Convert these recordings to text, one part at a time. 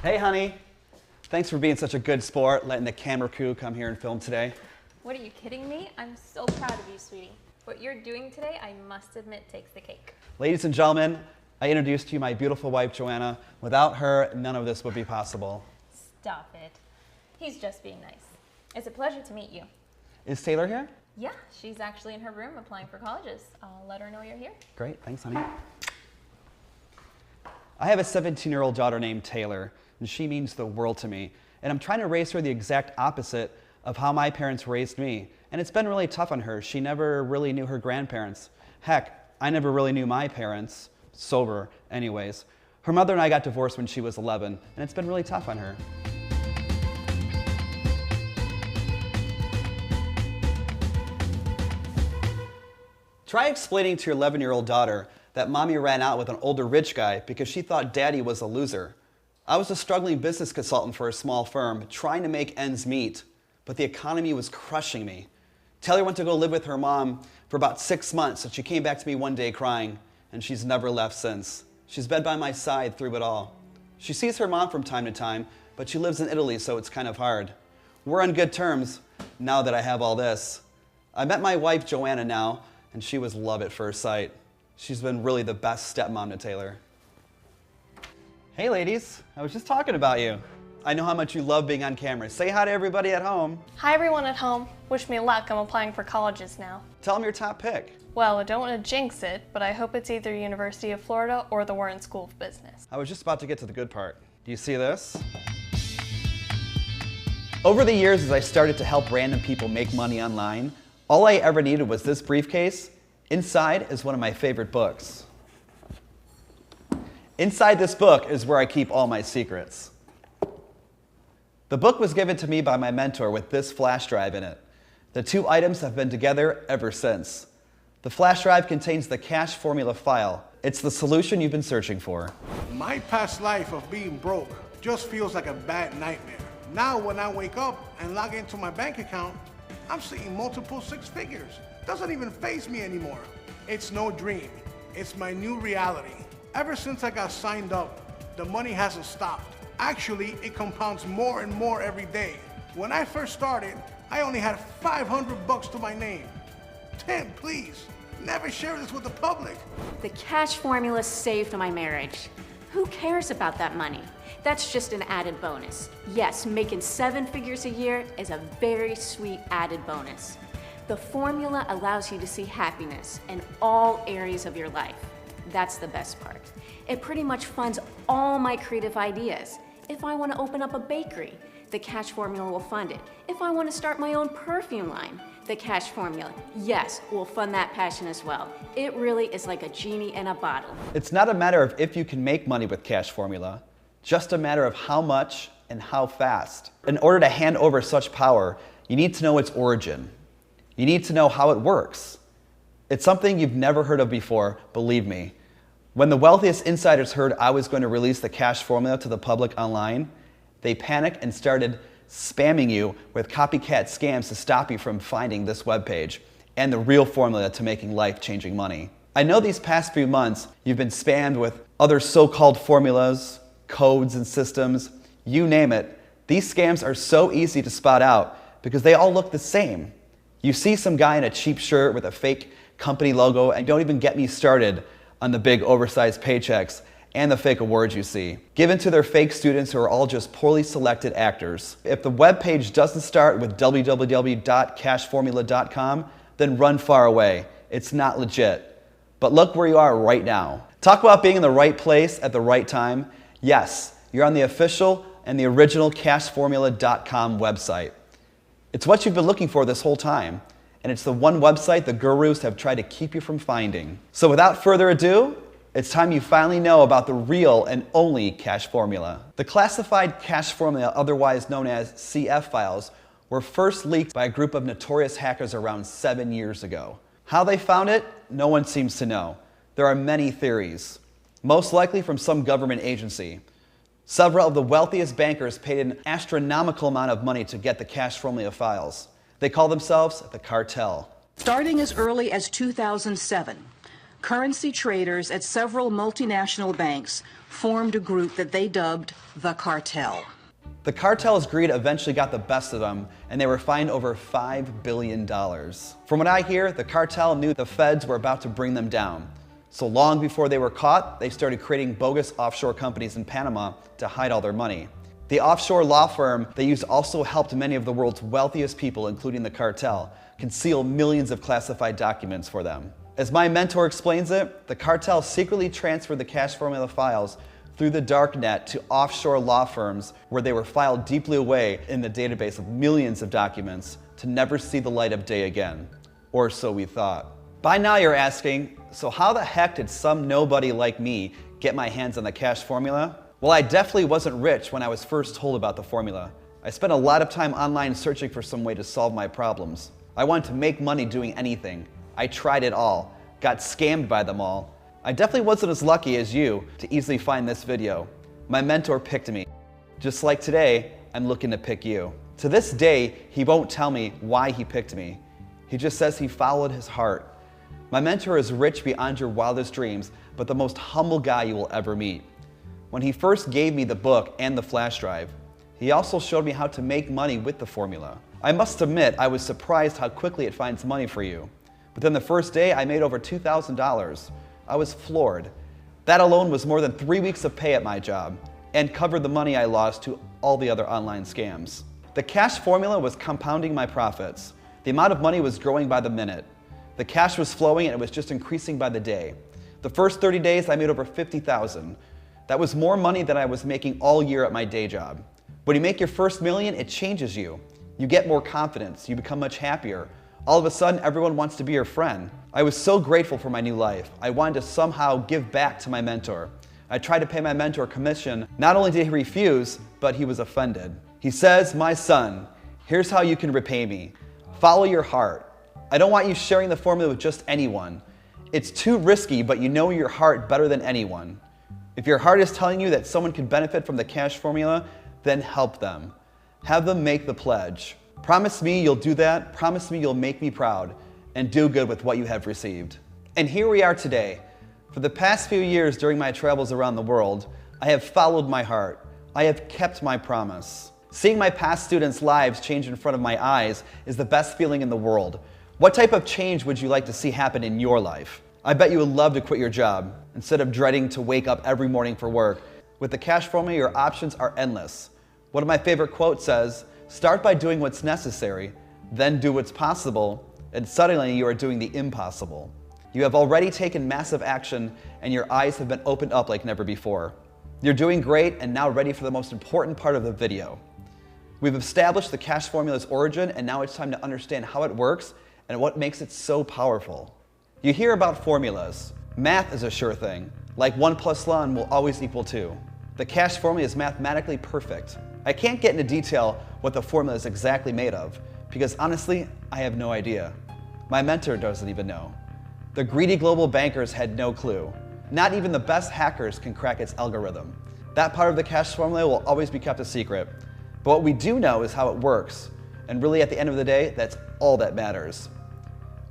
Hey, honey. Thanks for being such a good sport, letting the camera crew come here and film today. What, are you kidding me? I'm so proud of you, sweetie. What you're doing today, I must admit, takes the cake. Ladies and gentlemen, I introduce to you my beautiful wife, Joanna. Without her, none of this would be possible. Stop it. He's just being nice. It's a pleasure to meet you. Is Taylor here? Yeah, she's actually in her room applying for colleges. I'll let her know you're here. Great, thanks, honey. I have a 17-year-old daughter named Taylor, and she means the world to me. And I'm trying to raise her the exact opposite of how my parents raised me. And it's been really tough on her. She never really knew her grandparents. Heck, I never really knew my parents, sober anyways. Her mother and I got divorced when she was 11, and it's been really tough on her. Try explaining to your 11-year-old daughter that mommy ran out with an older rich guy because she thought daddy was a loser. I was a struggling business consultant for a small firm, trying to make ends meet, but the economy was crushing me. Taylor went to go live with her mom for about 6 months, and she came back to me one day crying, and she's never left since. She's been by my side through it all. She sees her mom from time to time, but she lives in Italy, so it's kind of hard. We're on good terms now that I have all this. I met my wife, Joanna, now, and she was love at first sight. She's been really the best stepmom to Taylor. Hey ladies, I was just talking about you. I know how much you love being on camera. Say hi to everybody at home. Hi everyone at home. Wish me luck, I'm applying for colleges now. Tell them your top pick. Well, I don't want to jinx it, but I hope it's either University of Florida or the Warren School of Business. I was just about to get to the good part. Do you see this? Over the years, as I started to help random people make money online, all I ever needed was this briefcase. Inside is one of my favorite books. Inside this book is where I keep all my secrets. The book was given to me by my mentor with this flash drive in it. The two items have been together ever since. The flash drive contains the cash formula file. It's the solution you've been searching for. My past life of being broke just feels like a bad nightmare. Now when I wake up and log into my bank account, I'm seeing multiple six figures. Doesn't even faze me anymore. It's no dream. It's my new reality. Ever since I got signed up, the money hasn't stopped. Actually, it compounds more and more every day. When I first started, I only had 500 bucks to my name. Tim, please, never share this with the public. The cash formula saved my marriage. Who cares about that money? That's just an added bonus. Yes, making 7 figures a year is a very sweet added bonus. The formula allows you to see happiness in all areas of your life. That's the best part. It pretty much funds all my creative ideas. If I want to open up a bakery, the cash formula will fund it. If I want to start my own perfume line, the cash formula, yes, will fund that passion as well. It really is like a genie in a bottle. It's not a matter of if you can make money with cash formula, just a matter of how much and how fast. In order to hand over such power, you need to know its origin. You need to know how it works. It's something you've never heard of before, believe me. When the wealthiest insiders heard I was going to release the cash formula to the public online, they panicked and started spamming you with copycat scams to stop you from finding this webpage and the real formula to making life-changing money. I know these past few months you've been spammed with other so-called formulas, codes and systems, you name it. These scams are so easy to spot out because they all look the same. You see some guy in a cheap shirt with a fake company logo, and don't even get me started on the big oversized paychecks and the fake awards you see, given to their fake students who are all just poorly selected actors. If the web page doesn't start with www.cashformula.com, then run far away. It's not legit. But look where you are right now. Talk about being in the right place at the right time. Yes, you're on the official and the original cashformula.com website. It's what you've been looking for this whole time, and it's the one website the gurus have tried to keep you from finding. So without further ado, it's time you finally know about the real and only cash formula. The classified cash formula, otherwise known as CF files, were first leaked by a group of notorious hackers around 7 years ago. How they found it, no one seems to know. There are many theories, most likely from some government agency. Several of the wealthiest bankers paid an astronomical amount of money to get the cash formula files. They call themselves the cartel. Starting as early as 2007, currency traders at several multinational banks formed a group that they dubbed the cartel. The cartel's greed eventually got the best of them, and they were fined over $5 billion. From what I hear, the cartel knew the feds were about to bring them down. So long before they were caught, they started creating bogus offshore companies in Panama to hide all their money. The offshore law firm they used also helped many of the world's wealthiest people, including the cartel, conceal millions of classified documents for them. As my mentor explains it, the cartel secretly transferred the cash formula files through the dark net to offshore law firms where they were filed deeply away in the database of millions of documents to never see the light of day again. Or so we thought. By now you're asking, so how the heck did some nobody like me get my hands on the cash formula? Well, I definitely wasn't rich when I was first told about the formula. I spent a lot of time online searching for some way to solve my problems. I wanted to make money doing anything. I tried it all, got scammed by them all. I definitely wasn't as lucky as you to easily find this video. My mentor picked me. Just like today, I'm looking to pick you. To this day, he won't tell me why he picked me. He just says he followed his heart. My mentor is rich beyond your wildest dreams, but the most humble guy you will ever meet. When he first gave me the book and the flash drive, he also showed me how to make money with the formula. I must admit, I was surprised how quickly it finds money for you. Within the first day, I made over $2,000. I was floored. That alone was more than 3 weeks of pay at my job and covered the money I lost to all the other online scams. The cash formula was compounding my profits. The amount of money was growing by the minute. The cash was flowing and it was just increasing by the day. The first 30 days, I made over $50,000. That was more money than I was making all year at my day job. When you make your first million, it changes you. You get more confidence, you become much happier. All of a sudden, everyone wants to be your friend. I was so grateful for my new life. I wanted to somehow give back to my mentor. I tried to pay my mentor commission. Not only did he refuse, but he was offended. He says, "My son, here's how you can repay me. Follow your heart. I don't want you sharing the formula with just anyone. It's too risky, but you know your heart better than anyone. If your heart is telling you that someone can benefit from the cash formula, then help them. Have them make the pledge. Promise me you'll do that. Promise me you'll make me proud and do good with what you have received." And here we are today. For the past few years during my travels around the world, I have followed my heart. I have kept my promise. Seeing my past students' lives change in front of my eyes is the best feeling in the world. What type of change would you like to see happen in your life? I bet you would love to quit your job instead of dreading to wake up every morning for work. With the cash formula, your options are endless. One of my favorite quotes says, "Start by doing what's necessary, then do what's possible, and suddenly you are doing the impossible." You have already taken massive action and your eyes have been opened up like never before. You're doing great and now ready for the most important part of the video. We've established the cash formula's origin and now it's time to understand how it works and what makes it so powerful. You hear about formulas. Math is a sure thing. Like 1 + 1 will always equal 2. The cash formula is mathematically perfect. I can't get into detail what the formula is exactly made of, because honestly, I have no idea. My mentor doesn't even know. The greedy global bankers had no clue. Not even the best hackers can crack its algorithm. That part of the cash formula will always be kept a secret. But what we do know is how it works. And really, at the end of the day, that's all that matters.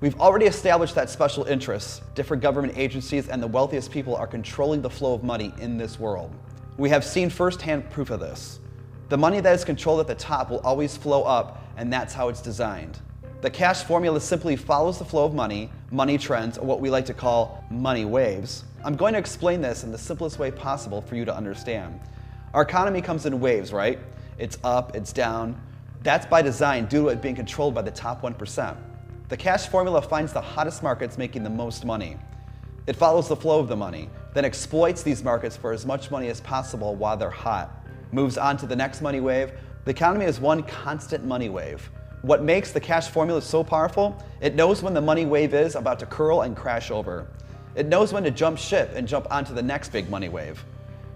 We've already established that special interests, different government agencies, and the wealthiest people are controlling the flow of money in this world. We have seen firsthand proof of this. The money that is controlled at the top will always flow up, and that's how it's designed. The cash formula simply follows the flow of money, money trends, or what we like to call money waves. I'm going to explain this in the simplest way possible for you to understand. Our economy comes in waves, right? It's up, it's down. That's by design due to it being controlled by the top 1%. The cash formula finds the hottest markets making the most money. It follows the flow of the money, then exploits these markets for as much money as possible while they're hot. Moves on to the next money wave. The economy is one constant money wave. What makes the cash formula so powerful? It knows when the money wave is about to curl and crash over. It knows when to jump ship and jump onto the next big money wave.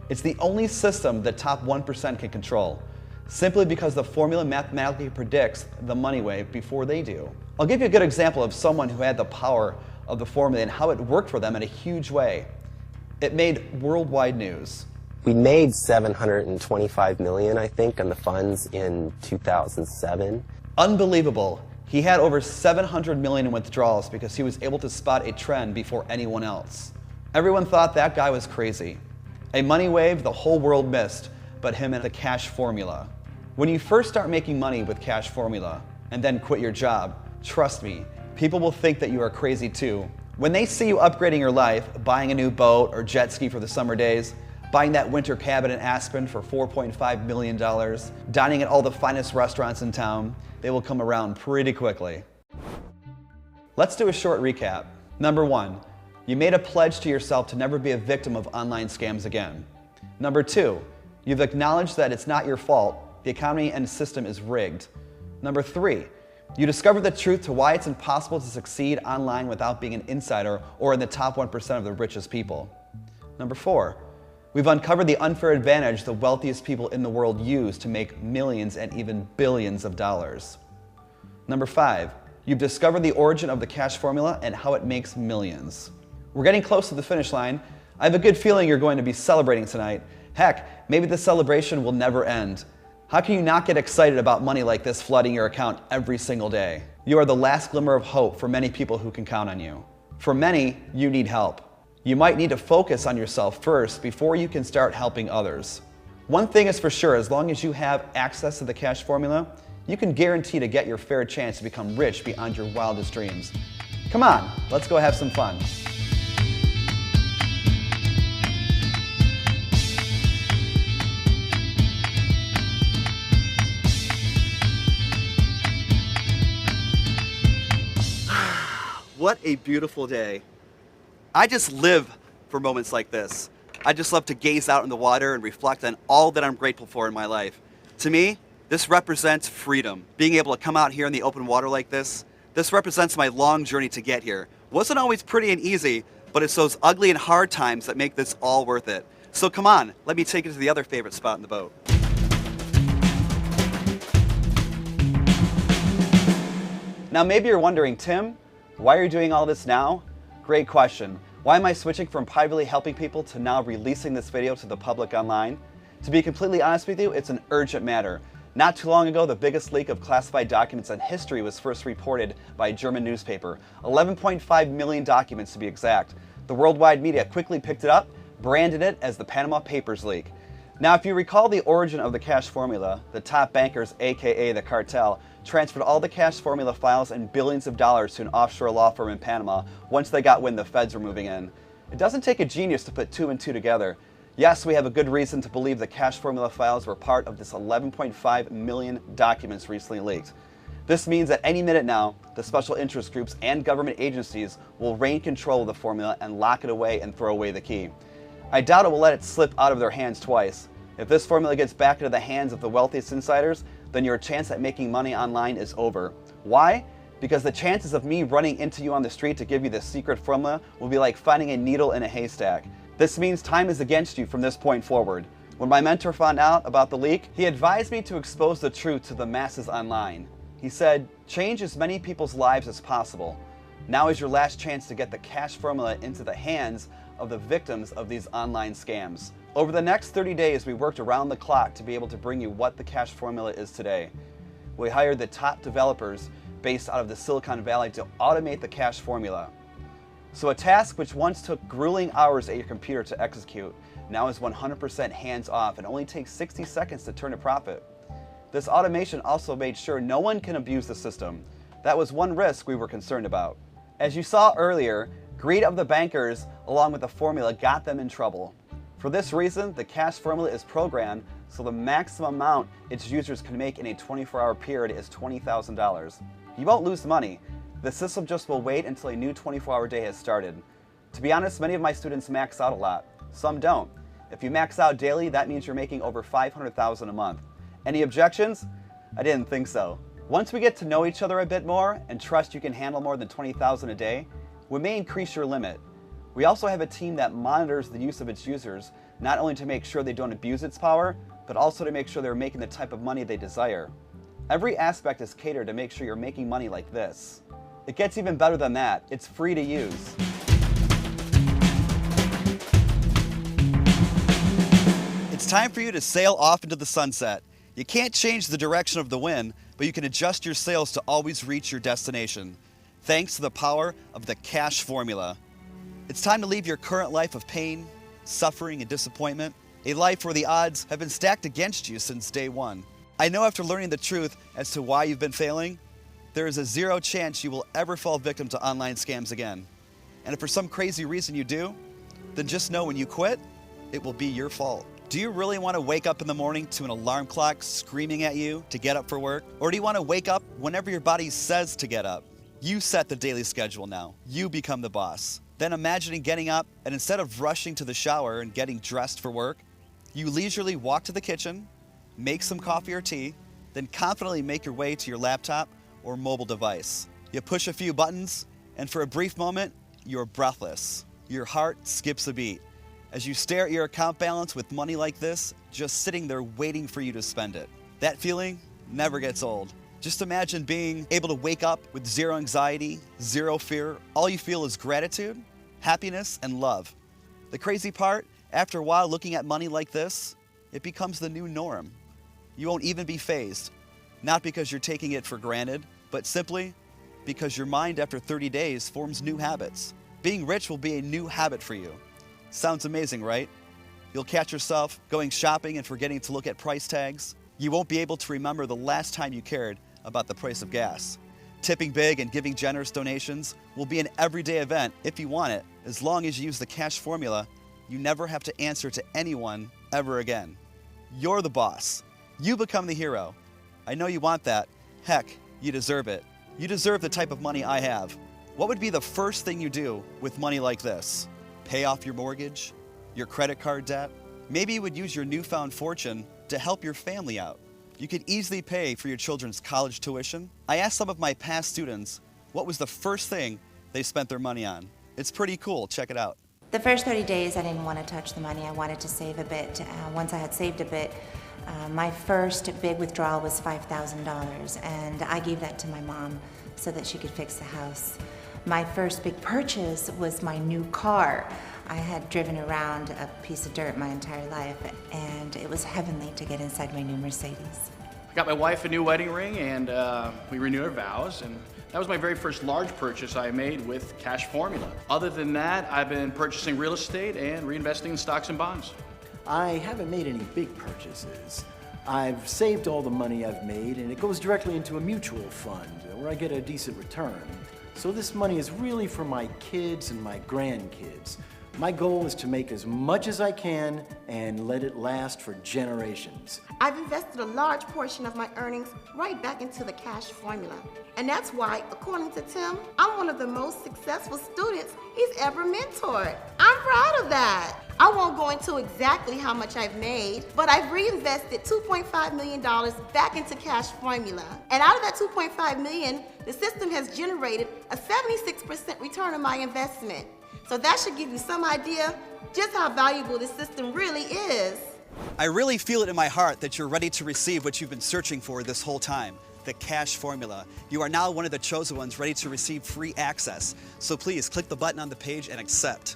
It's the only system the top 1% can control, simply because the formula mathematically predicts the money wave before they do. I'll give you a good example of someone who had the power of the formula and how it worked for them in a huge way. It made worldwide news. We made $725 million, I think, on the funds in 2007. Unbelievable. He had over 700 million in withdrawals because he was able to spot a trend before anyone else. Everyone thought that guy was crazy. A money wave the whole world missed, but him and the cash formula. When you first start making money with cash formula and then quit your job, trust me, people will think that you are crazy too. When they see you upgrading your life, buying a new boat or jet ski for the summer days, buying that winter cabin in Aspen for $4.5 million, dining at all the finest restaurants in town, they will come around pretty quickly. Let's do a short recap. Number 1, you made a pledge to yourself to never be a victim of online scams again. Number 2, you've acknowledged that it's not your fault, the economy and system is rigged. Number 3, you discovered the truth to why it's impossible to succeed online without being an insider or in the top 1% of the richest people. Number 4, we've uncovered the unfair advantage the wealthiest people in the world use to make millions and even billions of dollars. Number 5, you've discovered the origin of the cash formula and how it makes millions. We're getting close to the finish line. I have a good feeling you're going to be celebrating tonight. Heck, maybe the celebration will never end. How can you not get excited about money like this flooding your account every single day? You are the last glimmer of hope for many people who can count on you. For many, you need help. You might need to focus on yourself first before you can start helping others. One thing is for sure, as long as you have access to the cash formula, you can guarantee to get your fair chance to become rich beyond your wildest dreams. Come on, let's go have some fun. What a beautiful day. I just live for moments like this. I just love to gaze out in the water and reflect on all that I'm grateful for in my life. To me, this represents freedom. Being able to come out here in the open water like this represents my long journey to get here. Wasn't always pretty and easy, but it's those ugly and hard times that make this all worth it. So come on, let me take you to the other favorite spot in the boat. Now maybe you're wondering, Tim, why are you doing all this now? Great question. Why am I switching from privately helping people to now releasing this video to the public online? To be completely honest with you, it's an urgent matter. Not too long ago, the biggest leak of classified documents in history was first reported by a German newspaper. 11.5 million documents to be exact. The worldwide media quickly picked it up, branded it as the Panama Papers leak. Now, if you recall the origin of the cash formula, the top bankers, aka the cartel, transferred all the cash formula files and billions of dollars to an offshore law firm in Panama once they got wind the feds were moving in. It doesn't take a genius to put 2 and 2 together. Yes, we have a good reason to believe the cash formula files were part of this 11.5 million documents recently leaked. This means that any minute now, the special interest groups and government agencies will reign control of the formula and lock it away and throw away the key. I doubt it will let it slip out of their hands twice. If this formula gets back into the hands of the wealthiest insiders, then your chance at making money online is over. Why? Because the chances of me running into you on the street to give you the secret formula will be like finding a needle in a haystack. This means time is against you from this point forward. When my mentor found out about the leak, he advised me to expose the truth to the masses online. He said, change as many people's lives as possible. Now is your last chance to get the cash formula into the hands of the victims of these online scams. Over the next 30 days, we worked around the clock to be able to bring you what the cash formula is today. We hired the top developers based out of the Silicon Valley to automate the cash formula. So a task which once took grueling hours at your computer to execute now is 100% hands-off and only takes 60 seconds to turn a profit. This automation also made sure no one can abuse the system. That was one risk we were concerned about. As you saw earlier, greed of the bankers along with the formula got them in trouble. For this reason, the cash formula is programmed so the maximum amount its users can make in a 24-hour period is $20,000. You won't lose money. The system just will wait until a new 24-hour day has started. To be honest, many of my students max out a lot. Some don't. If you max out daily, that means you're making over $500,000 a month. Any objections? I didn't think so. Once we get to know each other a bit more and trust you can handle more than $20,000 a day, we may increase your limit. We also have a team that monitors the use of its users, not only to make sure they don't abuse its power, but also to make sure they're making the type of money they desire. Every aspect is catered to make sure you're making money like this. It gets even better than that. It's free to use. It's time for you to sail off into the sunset. You can't change the direction of the wind, but you can adjust your sails to always reach your destination, thanks to the power of the cash formula. It's time to leave your current life of pain, suffering, and disappointment, a life where the odds have been stacked against you since day one. I know after learning the truth as to why you've been failing, there is a 0 chance you will ever fall victim to online scams again. And if for some crazy reason you do, then just know when you quit, it will be your fault. Do you really want to wake up in the morning to an alarm clock screaming at you to get up for work? Or do you want to wake up whenever your body says to get up? You set the daily schedule now. You become the boss. Then imagining getting up and instead of rushing to the shower and getting dressed for work, you leisurely walk to the kitchen, make some coffee or tea, then confidently make your way to your laptop or mobile device. You push a few buttons, and for a brief moment, you're breathless. Your heart skips a beat as you stare at your account balance with money like this just sitting there waiting for you to spend it. That feeling never gets old. Just imagine being able to wake up with 0 anxiety, 0 fear. All you feel is gratitude, happiness, and love. The crazy part, after a while looking at money like this, it becomes the new norm. You won't even be fazed, not because you're taking it for granted, but simply because your mind after 30 days forms new habits. Being rich will be a new habit for you. Sounds amazing, right? You'll catch yourself going shopping and forgetting to look at price tags. You won't be able to remember the last time you cared about the price of gas. Tipping big and giving generous donations will be an everyday event if you want it. As long as you use the cash formula, you never have to answer to anyone ever again. You're the boss. You become the hero. I know you want that. Heck, you deserve it. You deserve the type of money I have. What would be the first thing you do with money like this? Pay off your mortgage? Your credit card debt? Maybe you would use your newfound fortune to help your family out. You could easily pay for your children's college tuition. I asked some of my past students what was the first thing they spent their money on. It's pretty cool. Check it out. The first 30 days, I didn't want to touch the money. I wanted to save a bit. Once I had saved a bit, my first big withdrawal was $5,000, and I gave that to my mom so that she could fix the house. My first big purchase was my new car. I had driven around a piece of dirt my entire life, and it was heavenly to get inside my new Mercedes. I got my wife a new wedding ring, and we renewed our vows, and that was my very first large purchase I made with cash formula. Other than that, I've been purchasing real estate and reinvesting in stocks and bonds. I haven't made any big purchases. I've saved all the money I've made, and it goes directly into a mutual fund where I get a decent return. So this money is really for my kids and my grandkids. My goal is to make as much as I can and let it last for generations. I've invested a large portion of my earnings right back into the cash formula. And that's why, according to Tim, I'm one of the most successful students he's ever mentored. I'm proud of that. I won't go into exactly how much I've made, but I've reinvested $2.5 million back into cash formula. And out of that $2.5 million, the system has generated a 76% return on my investment. So that should give you some idea just how valuable this system really is. I really feel it in my heart that you're ready to receive what you've been searching for this whole time, the cash formula. You are now one of the chosen ones ready to receive free access. So please click the button on the page and accept.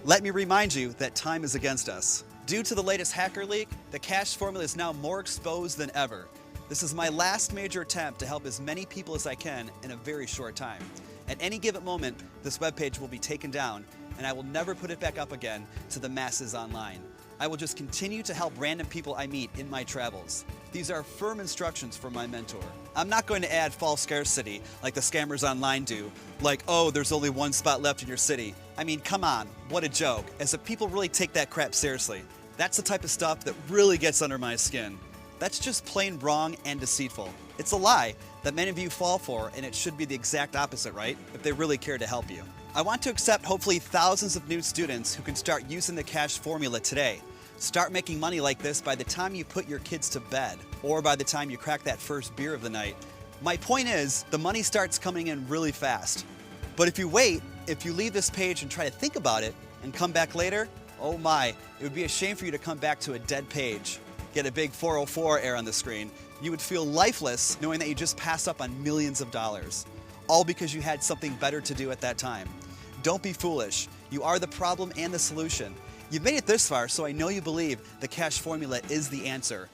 Let me remind you that time is against us. Due to the latest hacker leak, the cash formula is now more exposed than ever. This is my last major attempt to help as many people as I can in a very short time. At any given moment, this webpage will be taken down, and I will never put it back up again to the masses online. I will just continue to help random people I meet in my travels. These are firm instructions from my mentor. I'm not going to add false scarcity like the scammers online do, like, oh, there's only one spot left in your city. I mean, come on, what a joke, as if people really take that crap seriously. That's the type of stuff that really gets under my skin. That's just plain wrong and deceitful. It's a lie that many of you fall for, and it should be the exact opposite, right? If they really care to help you. I want to accept hopefully thousands of new students who can start using the cash formula today. Start making money like this by the time you put your kids to bed, or by the time you crack that first beer of the night. My point is, the money starts coming in really fast. But if you wait, if you leave this page and try to think about it, and come back later, oh my, it would be a shame for you to come back to a dead page. Get a big 404 error on the screen. You would feel lifeless knowing that you just passed up on millions of dollars, all because you had something better to do at that time. Don't be foolish. You are the problem and the solution. You've made it this far, so I know you believe the cash formula is the answer.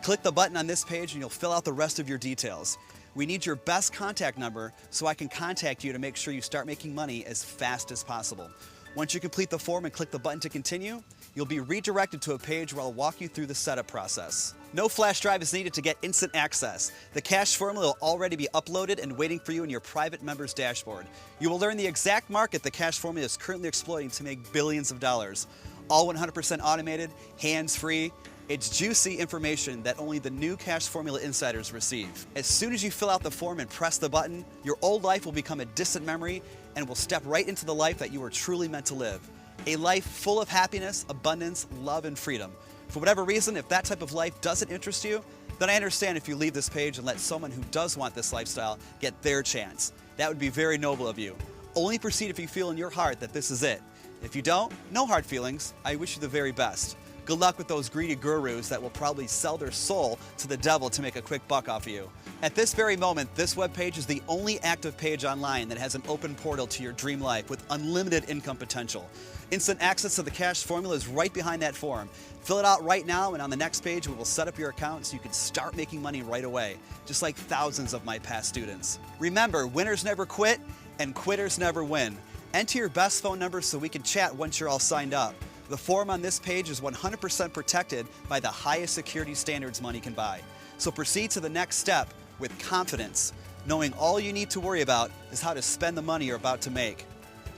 Click the button on this page and you'll fill out the rest of your details. We need your best contact number so I can contact you to make sure you start making money as fast as possible. Once you complete the form and click the button to continue, you'll be redirected to a page where I'll walk you through the setup process. No flash drive is needed to get instant access. The cash formula will already be uploaded and waiting for you in your private members dashboard. You will learn the exact market the cash formula is currently exploiting to make billions of dollars. All 100% automated, hands-free. It's juicy information that only the new cash formula insiders receive. As soon as you fill out the form and press the button, your old life will become a distant memory and will step right into the life that you were truly meant to live. A life full of happiness, abundance, love, and freedom. For whatever reason, if that type of life doesn't interest you, then I understand if you leave this page and let someone who does want this lifestyle get their chance. That would be very noble of you. Only proceed if you feel in your heart that this is it. If you don't, no hard feelings. I wish you the very best. Good luck with those greedy gurus that will probably sell their soul to the devil to make a quick buck off of you. At this very moment, this webpage is the only active page online that has an open portal to your dream life with unlimited income potential. Instant access to the cash formula is right behind that form. Fill it out right now, and on the next page, we will set up your account so you can start making money right away, just like thousands of my past students. Remember, winners never quit, and quitters never win. Enter your best phone number so we can chat once you're all signed up. The form on this page is 100% protected by the highest security standards money can buy. So proceed to the next step with confidence, knowing all you need to worry about is how to spend the money you're about to make.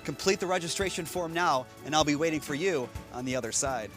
Complete the registration form now, and I'll be waiting for you on the other side.